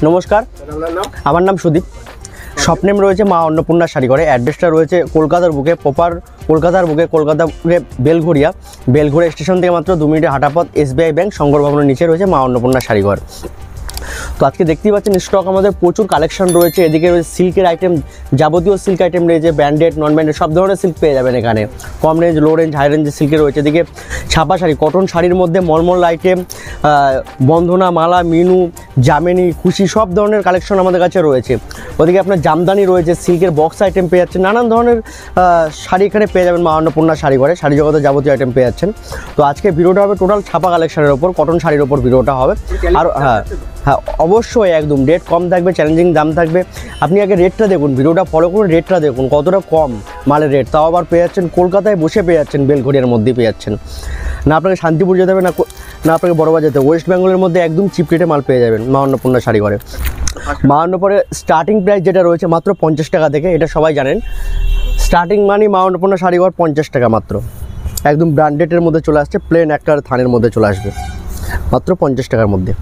নমস্কার, আমার নাম সুদীপ। শপ নেম রয়েছে মা অন্নপূর্ণা শাড়িঘরে। অ্যাড্রেসটা রয়েছে কলকাতার বুকে, প্রপার কলকাতার বুকে, বেলঘড়িয়া স্টেশন থেকে মাত্র 2 মিনিটের হাঁটা পথ। SBI ব্যাংক শঙ্কর ভবনের নিচে রয়েছে মা অন্নপূর্ণা শাড়িঘর। তো আজকে দেখতেই পাচ্ছেন স্টক আমাদের প্রচুর কালেকশন রয়েছে। এদিকে রয়েছে সিল্কের আইটেম, যাবতীয় সিল্ক আইটেম রয়েছে, ব্র্যান্ডেড নন ব্র্যান্ডেড সব ধরনের সিল্ক পেয়ে যাবেন এখানে। কম রেঞ্জ, লো রেঞ্জ, হাই রেঞ্জের সিল্কের রয়েছে। এদিকে ছাপা শাড়ি, কটন শাড়ির মধ্যে মলমল আইটেম, বন্ধনা, মালা, মিনু, জামিনী, খুশি সব ধরনের কালেকশন আমাদের কাছে রয়েছে। ওদিকে আপনার জামদানি রয়েছে, সিল্কের বক্স আইটেম পেয়ে যাচ্ছেন, নানান ধরনের শাড়ি এখানে পেয়ে যাবেন মা অন্নপূর্ণা শাড়িঘরে। শাড়ি জগতের যাবতীয় আইটেম পেয়ে যাচ্ছেন। তো আজকে ভিডিওটা হবে টোটাল ছাপা কালেকশনের ওপর, কটন শাড়ির ওপর ভিডিওটা হবে। আর হ্যাঁ, অবশ্যই একদম রেট কম থাকবে, চ্যালেঞ্জিং দাম থাকবে। আপনি আগে রেটটা দেখুন, ভিডিওটা ফলো করুন, রেটটা দেখুন কতটা কম মালের রেট। তাও আবার পেয়ে যাচ্ছেন কলকাতায় বসে পেয়ে যাচ্ছেন, বেলঘড়িয়ার মধ্যেই পেয়ে যাচ্ছেন। না আপনাকে শান্তিপুর যেতে হবে, না আপনাকে বড়বাজার যেতে হবে, ওয়েস্ট বেঙ্গলের মধ্যে একদম চিপ রেটে মাল পেয়ে যাবেন মা অন্নপূর্ণা শাড়িঘরে। মা অন্নপূর্ণার স্টার্টিং প্রাইস যেটা রয়েছে মাত্র 50 টাকা থেকে, এটা সবাই জানেন। স্টার্টিং মানি মা অন্নপূর্ণা শাড়িঘর 50 টাকা মাত্র, একদম ব্র্যান্ডেডের মধ্যে চলে আসছে, প্লেন একটা থানের মধ্যে চলে আসবে মাত্র 50 টাকার মধ্যে।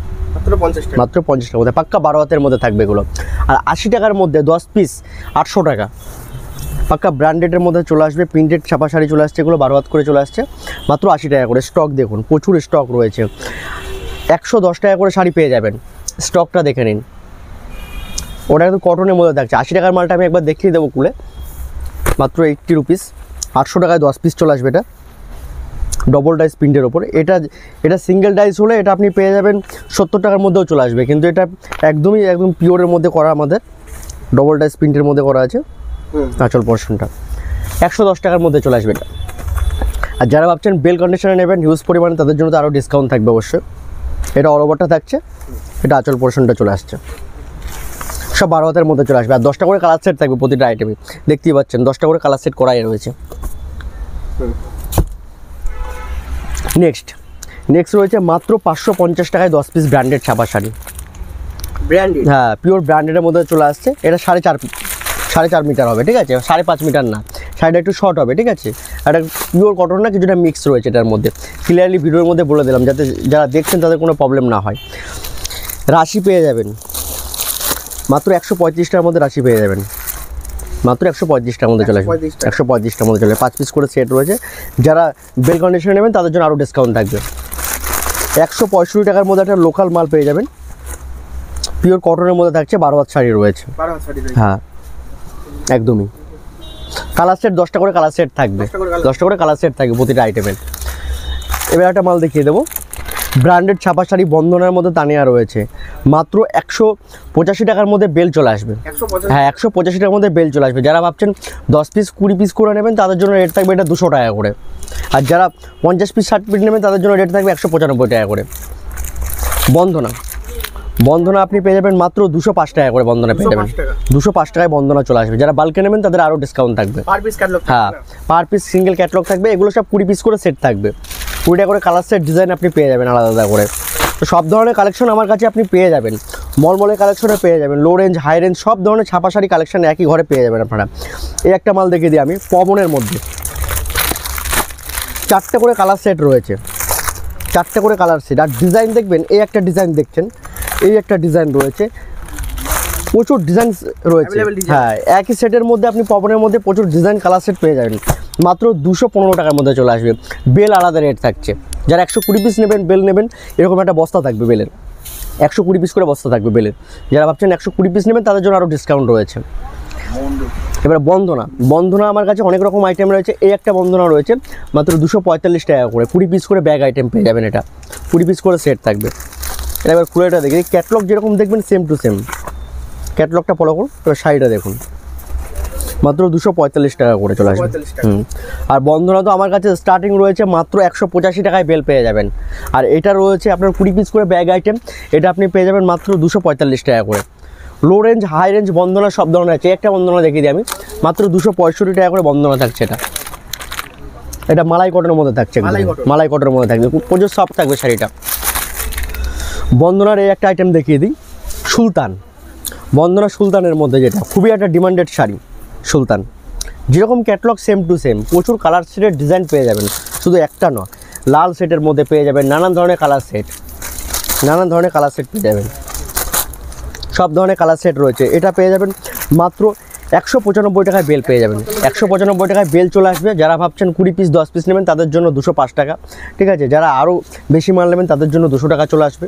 মাত্র 50 টাকার মধ্যে পাক্কা 12 হাতের মধ্যে থাকবে এগুলো। আর 80 টাকার মধ্যে 10 পিস 800 টাকা, পাক্কা ব্র্যান্ডেডের মধ্যে চলে আসবে। প্রিন্টেড ছাপা শাড়ি চলে আসছে, এগুলো 12 হাত করে চলে আসছে মাত্র 80 টাকা করে। স্টক দেখুন, প্রচুর স্টক রয়েছে। 110 টাকা করে শাড়ি পেয়ে যাবেন, স্টকটা দেখে নিন। ওটা কিন্তু কটনের মধ্যে থাকছে। 80 টাকার মালটা আমি একবার দেখিয়ে দেবো খুলে, মাত্র 80 রুপিস। 800 টাকায় 10 পিস চলে আসবে। এটা ডবল ডাইস প্রিন্টের ওপরে। এটা সিঙ্গেল ডাইস হলে এটা আপনি পেয়ে যাবেন 70 টাকার মধ্যেও চলে আসবে, কিন্তু এটা একদম পিওরের মধ্যে করা, আমাদের ডবল ডাইস প্রিন্টের মধ্যে করা আছে। আঁচল পোর্শনটা 110 টাকার মধ্যে চলে আসবে এটা। আর যারা ভাবছেন বেল কন্ডিশনে নেবেন হিউজ পরিমাণে, তাদের জন্য তো আরও ডিসকাউন্ট থাকবে অবশ্যই। এটা অল ওভারটা থাকছে, এটা আঁচল পোর্শনটা চলে আসছে, সব 12 হাতের মধ্যে চলে আসবে। আর 10টা করে কালার সেট থাকবে প্রতিটা আইটেমে, দেখতেই পাচ্ছেন 10টা করে কালার সেট করাই রয়েছে। নেক্সট রয়েছে মাত্র 550 টাকায় 10 পিস ব্র্যান্ডেড ছাপা শাড়ি। ব্র্যান্ডেড, হ্যাঁ, পিওর ব্র্যান্ডেডের মধ্যে চলে আসছে। এটা 4.5 মিটার হবে, ঠিক আছে, 5.5 মিটার না, শাড়িটা একটু শর্ট হবে, ঠিক আছে। এটা পিওর কটন না, কিছুটা মিক্স রয়েছে এটার মধ্যে। ক্লিয়ারলি ভিডিওর মধ্যে বলে দিলাম, যাতে যারা দেখছেন তাদের কোনো প্রবলেম না হয়। রাশি পেয়ে যাবেন মাত্র 135 টাকার মধ্যে, রাশি পেয়ে যাবেন মাত্র 135 টাকার মধ্যে চলে আসবে। 135 টাকার মধ্যে চলে, 5 পিস করে সেট রয়েছে। যারা বেল কন্ডিশনে নেবেন তাদের জন্য আরও ডিসকাউন্ট থাকবে। 165 টাকার মধ্যে একটা লোকাল মাল পেয়ে যাবেন, পিওর কটনের মধ্যে থাকছে, 12 হাত শাড়ি রয়েছে। হ্যাঁ, একদমই। কালার সেট 10টা করে কালার সেট থাকবে, 10টা করে কালার সেট থাকবে প্রতিটা আইটেমের। এবার একটা মাল দেখিয়ে দেবো, ব্র্যান্ডেড ছাপা শাড়ি বন্ধনের মধ্যে তানিয়া রয়েছে, মাত্র 185 টাকার মধ্যে বেল চলে আসবে। হ্যাঁ, 185 টাকার মধ্যে বেল চলে আসবে। যারা ভাবছেন 10 পিস 20 পিস করে নেবেন তাদের জন্য রেট থাকবে এটা 200 টাকা করে। আর যারা 50 পিস 60 পিস নেবেন তাদের জন্য রেট থাকবে 195 টাকা করে। বন্ধনা আপনি পেয়ে যাবেন মাত্র 205 টাকা করে। বন্ধনা পেয়ে যাবেন 205 টাকায় বন্ধনা চলে আসবে। যারা বাল্কে নেবেন তাদের আরও ডিসকাউন্ট থাকবে। হ্যাঁ, পার পিস সিঙ্গেল ক্যাটালগ থাকবে। এগুলো সব 20 পিস করে সেট থাকবে, 20 টাকা করে কালার সেট ডিজাইন আপনি পেয়ে যাবেন আলাদা আলাদা করে। তো সব ধরনের কালেকশন আমার কাছে আপনি পেয়ে যাবেন, মলমলের কালেকশনে পেয়ে যাবেন, লো রেঞ্জ, হাই রেঞ্জ সব ধরনের ছাপা শাড়ি কালেকশন একই ঘরে পেয়ে যাবেন আপনারা। এই একটা মাল দেখিয়ে দিই আমি, পবনের মধ্যে 4টে করে কালার সেট রয়েছে, 4টে করে কালার সেট। আর ডিজাইন দেখবেন, এই একটা ডিজাইন দেখছেন, এই একটা ডিজাইন রয়েছে, প্রচুর ডিজাইন রয়েছে। হ্যাঁ, একই সেটের মধ্যে আপনি পবনের মধ্যে প্রচুর ডিজাইন কালার সেট পেয়ে যাবেন মাত্র 215 টাকার মধ্যে চলে আসবে। বেল আলাদা রেট থাকছে। যারা 120 পিস নেবেন, বেল নেবেন, এরকম একটা বস্তা থাকবে বেলের, 120 পিস করে বস্তা থাকবে বেলের। যারা ভাবছেন 120 পিস নেবেন তাদের জন্য আরও ডিসকাউন্ট রয়েছে। এবার বন্ধনা আমার কাছে অনেক রকম আইটেম রয়েছে। এই একটা বন্ধনা রয়েছে মাত্র 245 টাকা করে, 20 পিস করে ব্যাগ আইটেম পেয়ে যাবেন। এটা 20 পিস করে সেট থাকবে। এটা এবার খুলে এটা দেখি, ক্যাটলগ যেরকম দেখবেন সেম টু সেম ক্যাটলগটা ফলো করুন। এবার শাড়িটা দেখুন, মাত্র 245 টাকা করে চলে আসবে। আর বন্ধনা তো আমার কাছে স্টার্টিং রয়েছে মাত্র 185 টাকায় বেল পেয়ে যাবেন। আর এটা রয়েছে আপনার 20 পিস করে ব্যাগ আইটেম, এটা আপনি পেয়ে যাবেন মাত্র 245 টাকা করে। লো রেঞ্জ, হাই রেঞ্জ বন্ধনা সব ধরনের আছে। একটা বন্ধনা দেখিয়ে দিই আমি, মাত্র 265 টাকা করে বন্ধনা থাকছে। এটা মালাই কটনের মধ্যে থাকছে, মালাই কটনের মধ্যে থাকবে, প্রচুর সফট থাকবে শাড়িটা। বন্ধনার এই একটা আইটেম দেখিয়ে দিই, সুলতান। বন্ধনা সুলতানের মধ্যে যেটা খুবই একটা ডিমান্ডেড শাড়ি, সুলতান। যেরকম ক্যাটলগ সেম টু সেম, প্রচুর কালার সেটের ডিজাইন পেয়ে যাবেন, শুধু একটা নয়, লাল সেটের মধ্যে পেয়ে যাবেন, নানান ধরনের কালার সেট পেয়ে যাবেন। সব ধরনের কালার সেট রয়েছে। এটা পেয়ে যাবেন মাত্র 195 টাকায় বেল পেয়ে যাবেন। 195 টাকায় বেল চলে আসবে। যারা ভাবছেন 20 পিস 10 পিস নেবেন তাদের জন্য 205 টাকা, ঠিক আছে। যারা আরও বেশি মাল নেবেন তাদের জন্য 200 টাকা চলে আসবে।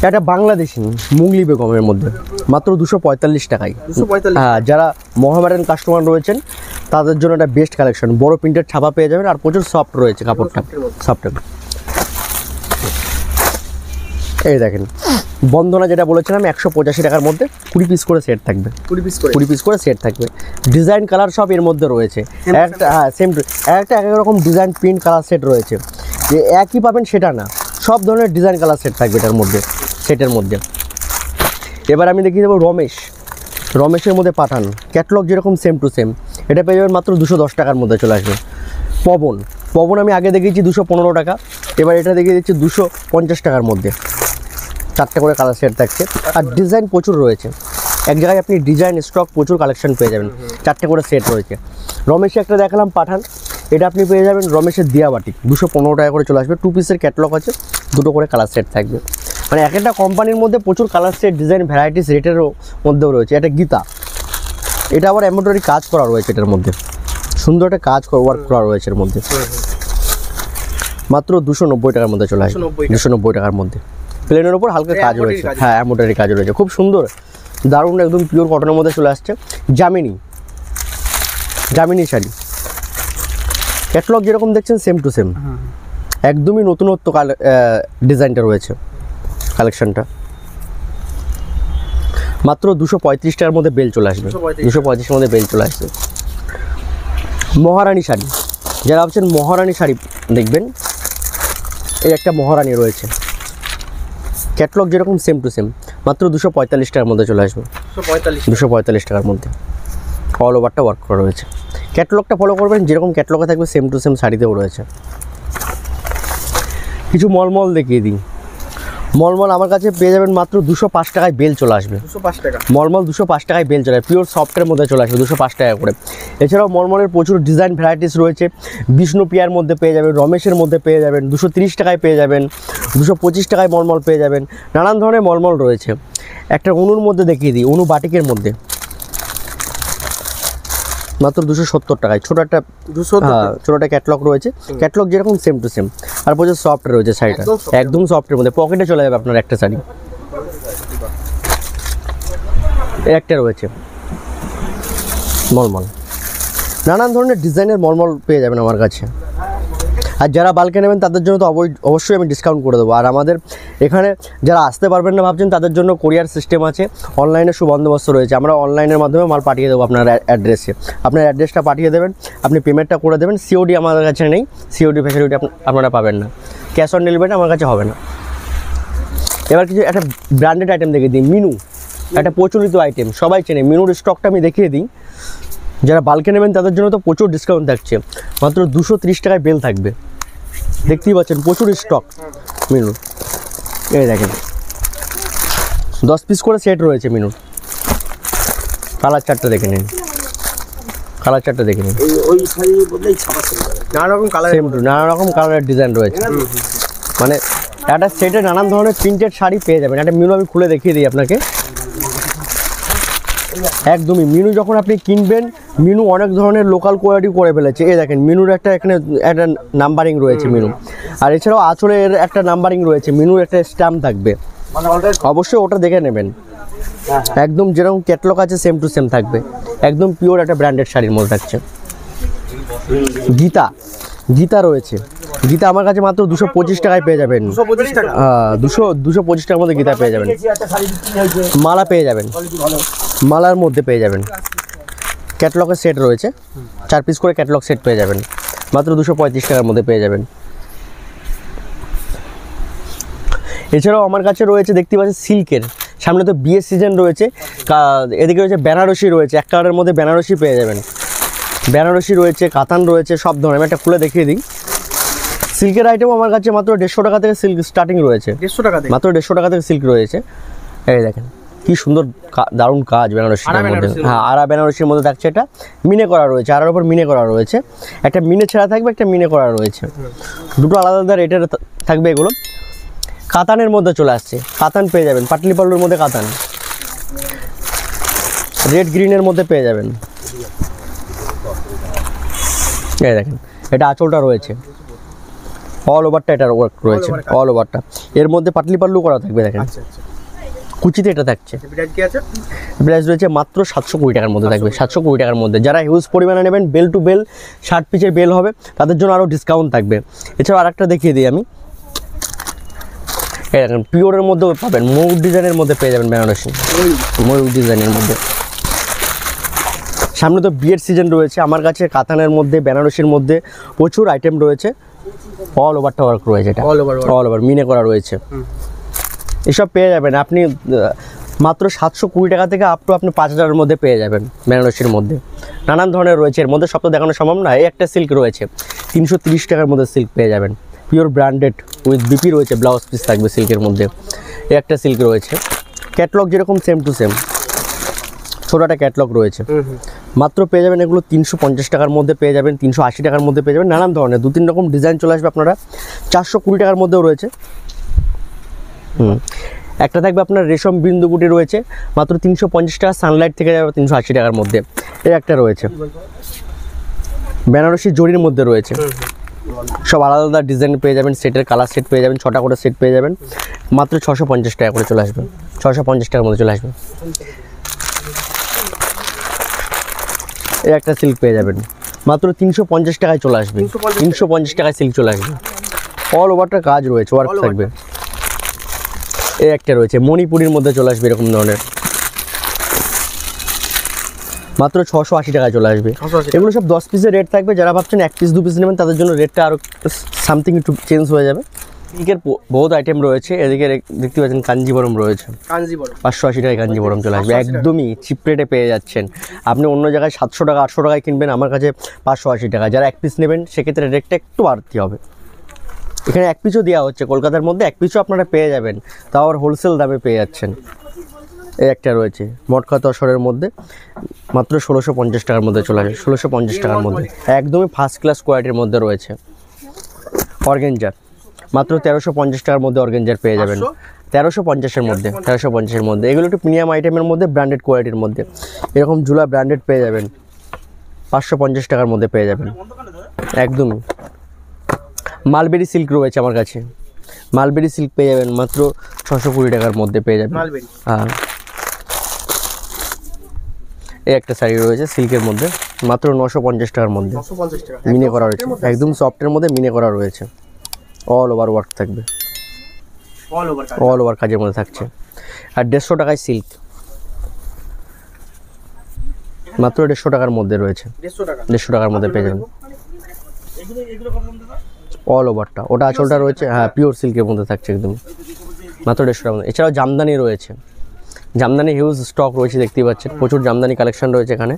এটা বাংলাদেশি মুগলি বেগমের মধ্যে মাত্র 245 টাকায়। হ্যাঁ, যারা মোহামেডান কাস্টমার রয়েছেন তাদের জন্য এটা বেস্ট কালেকশন। বড় প্রিন্টের ছাপা পেয়ে যাবেন আর প্রচুর সফট রয়েছে কাপড়টা, সফট। এই দেখেন বন্ধনা যেটা বলেছিলাম 185 টাকার মধ্যে 20 পিস করে সেট থাকবে। 20 পিস করে সেট থাকবে। ডিজাইন কালার সব এর মধ্যে রয়েছে। একটা হ্যাঁ সেম একটা এক রকম ডিজাইন প্রিন্ট কালার সেট রয়েছে, যে একই পাবেন সেটা না, সব ধরনের ডিজাইন কালার সেট থাকবে এটার মধ্যে, সেটের মধ্যে। এবার আমি দেখিয়ে দেবো রমেশের মধ্যে পাঠান ক্যাটলগ যেরকম সেম টু সেম। এটা পেয়ে যাবেন মাত্র 210 টাকার মধ্যে চলে আসবে। পবন আমি আগে দেখিয়েছি 215 টাকা, এবার এটা দেখিয়ে দিচ্ছি 250 টাকার মধ্যে। 4টে করে কালার সেট থাকছে আর ডিজাইন প্রচুর রয়েছে। এক জায়গায় আপনি ডিজাইন স্টক প্রচুর কালেকশন পেয়ে যাবেন। 4টে করে সেট রয়েছে। রমেশে একটা দেখালাম পাঠান, এটা আপনি পেয়ে যাবেন রমেশের দিয়াবাটি 215 টাকা করে চলে আসবে। 2 পিসের ক্যাটলগ আছে, 2টো করে কালার সেট থাকবে। মানে এক একটা কোম্পানির মধ্যে প্রচুর কালার সেট, ডিজাইন, ভ্যারাইটিস রেটেরও মধ্যেও রয়েছে। এটা গীতা, এটা আবার এমব্রয়ডারি কাজ করা রয়েছে এটার মধ্যে, সুন্দর একটা কাজ ওয়ার্ক করা রয়েছে এর মধ্যে। মাত্র 290 টাকার মধ্যে চলে আসবে। 290 টাকার মধ্যে প্লেনের ওপর হালকা কাজ রয়েছে। হ্যাঁ, এমব্রয়ডারি কাজ রয়েছে, খুব সুন্দর দারুণ, একদম পিওর কটনের মধ্যে চলে আসছে। জামিনী শাড়ি ক্যাটলগ যেরকম দেখছেন সেম টু সেম, একদমই নতুনত্ব ডিজাইনটা রয়েছে কালেকশনটা। মাত্র 235 টাকার মধ্যে বেল চলে আসবে। 235 মধ্যে বেল চলে আসবে। মহারানী শাড়ি, যারা ভাবছেন মহারানী শাড়ি দেখবেন, এই একটা মহারানী রয়েছে, ক্যাটলগ যেরকম সেম টু সেম, মাত্র 245 টাকার মধ্যে চলে আসবে। 245 টাকার মধ্যে অল ওভারটা ওয়ার্ক করা রয়েছে। ক্যাটলগটা ফলো করবেন, যেরকম ক্যাটলগে থাকবে সেম টু সেম শাড়িতেও রয়েছে। কিছু মলমল দেখিয়ে দিই। মলমল আমার কাছে পেয়ে যাবেন মাত্র 205 টাকায় বেল চলে আসবে। 205 টাকা মলমল, 205 টাকায় বেল চলে আসবে। পিওর সফটের মধ্যে চলে আসবে 205 টাকা করে। এছাড়াও মলমলের প্রচুর ডিজাইন ভ্যারাইটিস রয়েছে। বিষ্ণুপ্রিয়ার মধ্যে পেয়ে যাবেন, রমেশের মধ্যে পেয়ে যাবেন, 230 টাকায় পেয়ে যাবেন, 225 টাকায় মলমল পেয়ে যাবেন। নানান ধরনের মলমল রয়েছে। একটা অনুর মধ্যে দেখিয়ে দিই, অনু বাটিকের মধ্যে মাত্র 270 টাকায় ছোটো একটা ছোটো একটা ক্যাটলগ রয়েছে। ক্যাটলগ যেরকম সেম টু সেম আর প্রচুর সফট রয়েছে শাড়িটা, একদম সফটের মধ্যে, পকেটে চলে যাবে আপনার একটা শাড়ি। একটা রয়েছে মলমল, নানান ধরনের ডিজাইনের মলমল পেয়ে যাবেন আমার কাছে। আর যারা বাল্কে নেবেন তাদের জন্য তো অবশ্যই আমি ডিসকাউন্ট করে দেবো। আর আমাদের এখানে যারা আসতে পারবেন না ভাবছেন তাদের জন্য কোরিয়ার সিস্টেম আছে, অনলাইনে সুবন্দোবস্ত রয়েছে। আমরা অনলাইনের মাধ্যমে মাল পাঠিয়ে দেবো আপনার অ্যাড্রেসে। আপনার অ্যাড্রেসটা পাঠিয়ে দেবেন, আপনি পেমেন্টটা করে দেবেন। সিওডি আমাদের কাছে নেই, সিওডি ফ্যাসিলিটি আপনারা পাবেন না, ক্যাশ অন ডেলিভারি আমার কাছে হবে না। এবার কিছু একটা ব্র্যান্ডেড আইটেম দেখিয়ে দিই। মিনু একটা প্রচলিত আইটেম, সবাই চেনে। মিনুর স্টকটা আমি দেখিয়ে দিই। যারা বাল্কে নেবেন তাদের জন্য তো প্রচুর ডিসকাউন্ট থাকছে। মাত্র 230 টাকায় বেল থাকবে। দেখতেই পাচ্ছেন প্রচুর স্টক মিনুর। এই দেখেন 10 পিস করে সেট রয়েছে মিনুর। কালার চারটা দেখে নিন, কালার চারটা দেখে নিন। নানা রকম কালারের ডিজাইন রয়েছে। মানে একটা সেটে নানান ধরনের প্রিন্টেড শাড়ি পেয়ে যাবেন। একটা মিনু আমি খুলে দেখিয়ে দিই আপনাকে। একদমই মিনু যখন আপনি কিনবেন, মিনু অনেক ধরনের লোকাল কোয়ালিটি করে ফেলেছে। এই দেখেন মিনুর একটা এখানে একটা নাম্বারিং রয়েছে মিনু, আর এছাড়াও আঁচলের একটা নাম্বারিং রয়েছে। মিনুর একটা স্ট্যাম্প থাকবে, অবশ্যই ওটা দেখে নেবেন। একদম যেরকম ক্যাটলগ আছে সেম টু সেম থাকবে, একদম পিওর একটা ব্র্যান্ডেড শাড়ির মধ্যে থাকছে। গীতা রয়েছে। গীতা আমার কাছে মাত্র 225 টাকায় পেয়ে যাবেন। 225 টাকার মধ্যে গীতা পেয়ে যাবেন। মালা পেয়ে যাবেন, মালার মধ্যে পেয়ে যাবেন। ক্যাটলগের সেট রয়েছে, 4 পিস করে ক্যাটলগ সেট পেয়ে যাবেন। মাত্র 235 টাকার মধ্যে পেয়ে যাবেন। এছাড়াও আমার কাছে রয়েছে দেখতে পাচ্ছি সিল্কের, সামনে তো বিয়ের সিজন রয়েছে। এদিকে রয়েছে বেনারসি রয়েছে, এক কালারের মধ্যে বেনারসি পেয়ে যাবেন। বেনারসি রয়েছে, কাতান রয়েছে, সব ধরনের। আমি একটা খুলে দেখিয়ে দিই। সিল্কের আইটেম আমার কাছে মাত্র 150 টাকা থেকে সিল্ক স্টার্টিং রয়েছে। 150 টাকা থেকে মাত্র 150 টাকা থেকে সিল্ক রয়েছে। এই দেখেন কি সুন্দর দারুণ কাজ বেনারসির মধ্যে। হ্যাঁ, আরা বেনারসির মধ্যে থাকছে। এটা মিনে করা রয়েছে, আরার উপর মিনে করা রয়েছে। একটা মিনে ছেঁড়া থাকবে, একটা মিনে করা রয়েছে। দুটো আলাদা আলাদা রেটের থাকবে এগুলো। কাতানের মধ্যে চলে আসছে, কাতান পেয়ে যাবেন। পাটলি পাল্লুর মধ্যে কাতান, রেড গ্রিনের মধ্যে পেয়ে যাবেন। এই দেখেন এটা আঁচলটা রয়েছে, অল ওভারটা এটার ওয়ার্ক রয়েছে, অল ওভারটা। এর মধ্যে পাটলি পাল্লু করা থাকবে দেখেন, কুচিতে এটা থাকছে। প্রাইস রয়েছে মাত্র 720 টাকার মধ্যে থাকবে, 720 টাকার মধ্যে। যারা হিউজ পরিমাণে নেবেন, বেল টু বেল 60 পিসের বেল হবে, তাদের জন্য আরও ডিসকাউন্ট থাকবে। এছাড়াও আরেকটা দেখিয়ে দিই আমি, এই দেখেন পিওরের মধ্যেও পাবেন, ময়ূর ডিজাইনের মধ্যে পেয়ে যাবেন বেনারসি, ময়ূর ডিজাইনের মধ্যে। সামনে তো বিয়ের সিজন রয়েছে, আমার কাছে কাতানের মধ্যে বেনারসির মধ্যে প্রচুর আইটেম রয়েছে। অল ওভারটা ওয়ার্ক রয়েছে, এটা অল ওভার মিনে করা রয়েছে। এসব পেয়ে যাবেন আপনি মাত্র 720 টাকা থেকে আপ টু আপনি 5000-এর মধ্যে পেয়ে যাবেন বেনারসির মধ্যে। নানান ধরনের রয়েছে, এর মধ্যে সব তো দেখানো সম্ভব না। এই একটা সিল্ক রয়েছে 330 টাকার মধ্যে সিল্ক পেয়ে যাবেন, পিওর ব্র্যান্ডেড উইথ বিপি রয়েছে, ব্লাউজ পিস থাকবে সিল্কের মধ্যে। এই একটা সিল্ক রয়েছে, ক্যাটলগ যেরকম সেম টু সেম, ছোটো একটা ক্যাটলগ রয়েছে। মাত্র পেয়ে যাবেন এগুলো 350 টাকার মধ্যে পেয়ে যাবেন, 380 টাকার মধ্যে পেয়ে যাবেন। নানান ধরনের 2-3 রকম ডিজাইন চলে আসবে আপনারা। 420 টাকার মধ্যেও রয়েছে। একটা থাকবে আপনার রেশম বিন্দুগুটি রয়েছে মাত্র 350 টাকা, সানলাইট থেকে যাবে 380 টাকার মধ্যে। এই একটা রয়েছে বেনারসি জরির মধ্যে রয়েছে, সব আলাদা আলাদা ডিজাইন পেয়ে যাবেন, সেটের কালার সেট পেয়ে যাবেন, 6টা করে সেট পেয়ে যাবেন, মাত্র 650 টাকা করে চলে আসবে, 650 টাকার মধ্যে চলে আসবে। এই একটা সিল্ক পেয়ে যাবেন মাত্র 350 টাকায় চলে আসবে, 350 টাকায় সিল্ক চলে আসবে। অল ওভারটা কাজ রয়েছে, ওয়ার্ক থাকবে। এই একটা রয়েছে মণিপুরির মধ্যে চলে আসবে, এরকম ধরনের মাত্র 680 টাকায় চলে আসবে। এগুলো সব 10 পিসের রেট থাকবে। যারা ভাবছেন 1 পিস 2 পিস নেবেন, তাদের জন্য রেটটা আরও সামথিং একটু চেঞ্জ হয়ে যাবে। সিল্কের বহুত আইটেম রয়েছে। এদিকে দেখতে পাচ্ছেন কাঞ্জিবরম রয়েছে, 580 টাকায় কাঞ্জিবরম চলে আসবে, একদমই চিপ রেটে পেয়ে যাচ্ছেন। আপনি অন্য জায়গায় 700 টাকা 800 টাকায় কিনবেন, আমার কাছে 580 টাকা। যারা 1 পিস নেবেন সেক্ষেত্রে রেটটা একটু বাড়তি হবে। এখানে 1 পিসও দেওয়া হচ্ছে, কলকাতার মধ্যে 1 পিসও আপনারা পেয়ে যাবেন, তাও আবার হোলসেল দামে পেয়ে যাচ্ছেন। এই একটা রয়েছে মটকা তসরের মধ্যে, মাত্র 1650 টাকার মধ্যে চলে আসবে, 1650 টাকার মধ্যে, একদমই ফার্স্ট ক্লাস কোয়ালিটির মধ্যে রয়েছে। অর্গেঞ্জার মাত্র 1350 টাকার মধ্যে অর্গেঞ্জার পেয়ে যাবেন, 1350-এর মধ্যে, 1350-এর মধ্যে। এগুলো একটু প্রিমিয়াম আইটেমের মধ্যে, ব্র্যান্ডেড কোয়ালিটির মধ্যে। এরকম ঝুলা ব্র্যান্ডেড পেয়ে যাবেন 550 টাকার মধ্যে পেয়ে যাবেন, একদমই। মালবেরি সিল্ক রয়েছে আমার কাছে, মালবেরি সিল্ক পেয়ে যাবেন মাত্র 620 টাকার মধ্যে পেয়ে যাবেন। হ্যাঁ, এই একটা শাড়ি রয়েছে সিল্কের মধ্যে, মাত্র 950 টাকার মধ্যে, মিনে করা রয়েছে, একদম সফটের মধ্যে মিনে করা রয়েছে। অল ওভার ওয়ার্ক থাকবে, অল ওভার কাজের মধ্যে থাকছে। আর 150 টাকায় সিল্ক, মাত্র 150 টাকার মধ্যে রয়েছে, 150 টাকার মধ্যে পেয়ে যাবেন অল ওভারটা। ওটা আঁচলটা রয়েছে, হ্যাঁ পিওর সিল্কের মধ্যে থাকছে একদম, মাত্র 150 টাকার মধ্যে। এছাড়াও জামদানি রয়েছে, জামদানি হিউজ স্টক রয়েছে, দেখতেই পাচ্ছেন প্রচুর জামদানি কালেকশন রয়েছে এখানে।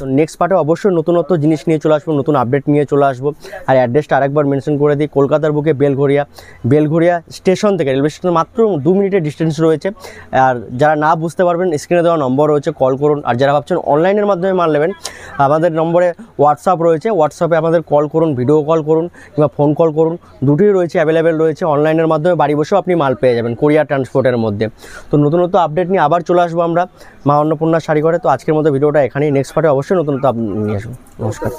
তো নেক্সট পার্টে অবশ্যই নতুনত্ব জিনিস নিয়ে চলে আসবো, নতুন আপডেট নিয়ে চলে আসবো। আর অ্যাড্রেসটা আরেকবার মেনশন করে দিই, কলকাতার বুকে বেলঘরিয়া স্টেশন থেকে, রেলওয়ে স্টেশন মাত্র 2 মিনিটের ডিস্টেন্স রয়েছে। আর যারা না বুঝতে পারবেন, স্ক্রিনে দেওয়া নম্বর রয়েছে, কল করুন। আর যারা ভাবছেন অনলাইনের মাধ্যমে মাল নেবেন, আমাদের নম্বরে হোয়াটসঅ্যাপ রয়েছে, হোয়াটসঅ্যাপে আমাদের কল করুন, ভিডিও কল করুন কিংবা ফোন কল করুন, দুটোই রয়েছে, অ্যাভেলেবেল রয়েছে। অনলাইনের মাধ্যমে বাড়ি বসেও আপনি মাল পেয়ে যাবেন কোরিয়ার ট্রান্সপোর্টের মধ্যে। তো নতুনত্ব আপডেট নিয়ে আবার চলে আসবো আমরা মা অন্নপূর্ণা শাড়ি ঘরে। তো আজকের মতো ভিডিওটা এখানেই, নেক্সট পার্টে অবশ্যই নতুনত্ব আপডেট নিয়ে আসবো। নমস্কার।